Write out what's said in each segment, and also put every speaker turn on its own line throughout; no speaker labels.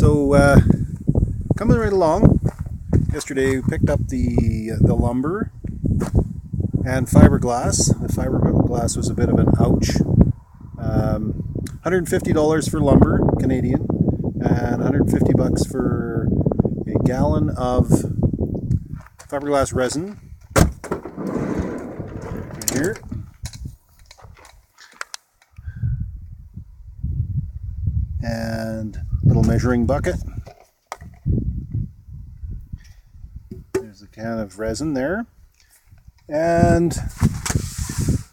So coming right along, yesterday we picked up the lumber and fiberglass. The fiberglass was a bit of an ouch. $150 for lumber, Canadian, and $150 for a gallon of fiberglass resin. Right here. And little measuring bucket. There's a can of resin there. And a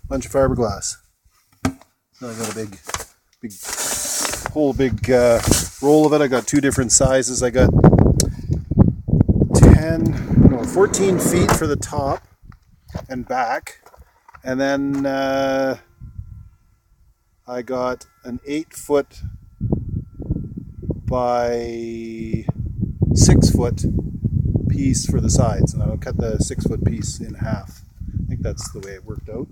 bunch of fiberglass. So I got a big roll of it. I got two different sizes. I got 14 feet for the top and back. And then I got an 8-foot by 6-foot piece for the sides, and I'll cut the 6-foot piece in half. I think that's the way it worked out.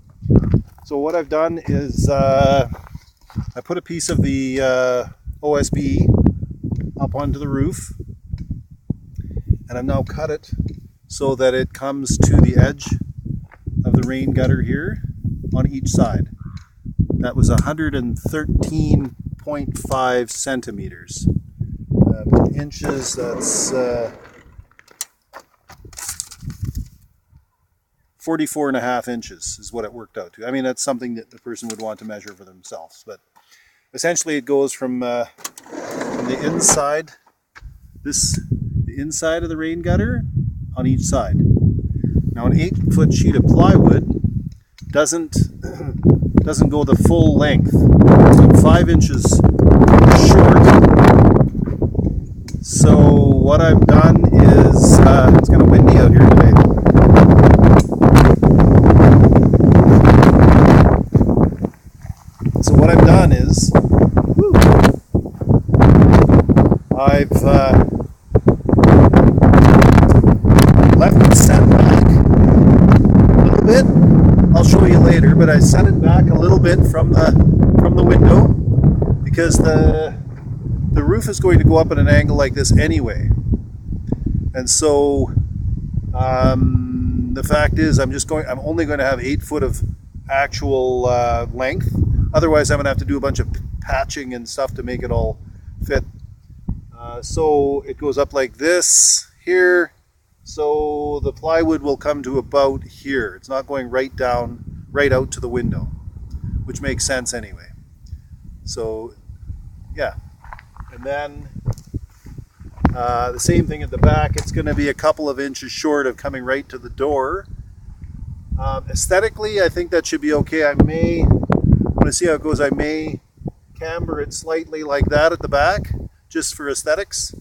So what I've done is I put a piece of the OSB up onto the roof, and I've now cut it so that it comes to the edge of the rain gutter here on each side. That was 113.5 centimeters. Inches, that's 44.5 inches is what it worked out to. I mean, that's something that the person would want to measure for themselves, but essentially it goes from the inside, the inside of the rain gutter on each side. Now an 8-foot sheet of plywood doesn't go the full length. So 5 inches short. So what I've done is, it's kind of windy out here today. So what I've done is, I've left it set back a little bit. I'll show you later, but I set it back a little bit from the window because the roof is going to go up at an angle like this anyway. And so the fact is I'm only going to have 8 foot of actual length. Otherwise I'm going to have to do a bunch of patching and stuff to make it all fit. So it goes up like this here. So the plywood will come to about here. It's not going right out to the window, which makes sense anyway. So yeah. And then the same thing at the back. It's going to be a couple of inches short of coming right to the door. Aesthetically, I think that should be okay. I want to see how it goes. I may camber it slightly like that at the back, just for aesthetics.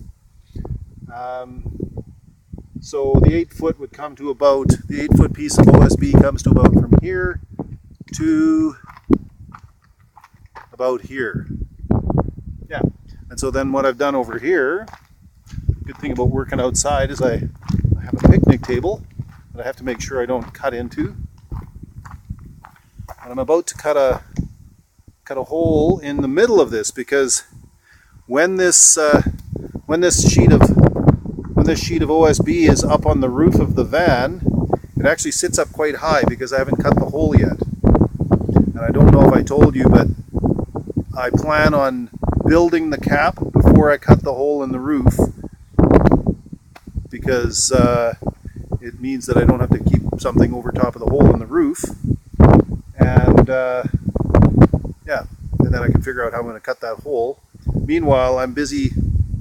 So the 8-foot would come to about, the 8-foot piece of OSB comes to about from here to about here. Yeah. And so then what I've done over here, good thing about working outside is I have a picnic table that I have to make sure I don't cut into. And I'm about to cut a hole in the middle of this because when this sheet of OSB is up on the roof of the van, it actually sits up quite high because I haven't cut the hole yet. And I don't know if I told you, but I plan on building the cap before I cut the hole in the roof because it means that I don't have to keep something over top of the hole in the roof. And yeah, and then I can figure out how I'm going to cut that hole. Meanwhile, I'm busy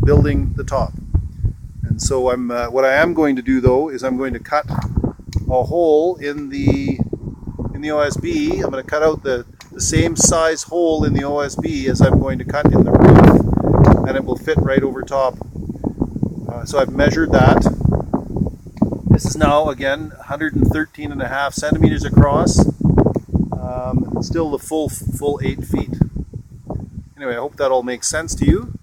building the top. And so what I am going to do though is I'm going to cut a hole in the OSB. I'm going to cut out the same size hole in the OSB as I'm going to cut in the roof, and it will fit right over top. So I've measured that. This is now again 113.5 centimeters across. Still the full 8 feet. Anyway, I hope that all makes sense to you.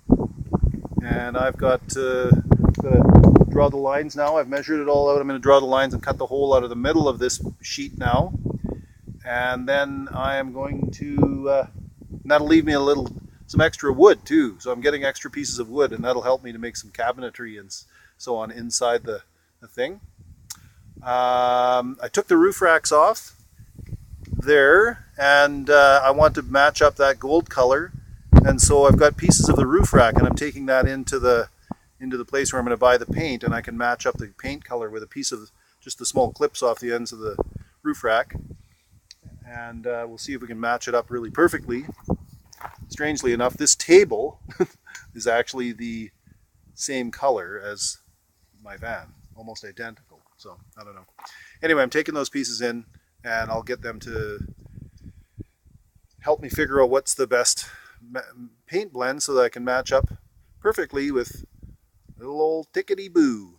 And I've got to draw the lines now. I've measured it all out. I'm going to draw the lines and cut the hole out of the middle of this sheet now. And then I am going to, that'll leave me a little some extra wood too. So I'm getting extra pieces of wood, and that'll help me to make some cabinetry and so on inside the thing. I took the roof racks off there, and I want to match up that gold color, and so I've got pieces of the roof rack, and I'm taking that into the place where I'm going to buy the paint, and I can match up the paint color with a piece of just the small clips off the ends of the roof rack, and we'll see if we can match it up really perfectly. Strangely enough, this table is actually the same color as my van, almost identical. So I don't know. Anyway, I'm taking those pieces in, and I'll get them to help me figure out what's the best paint blend so that I can match up perfectly with little old Tickety Boo.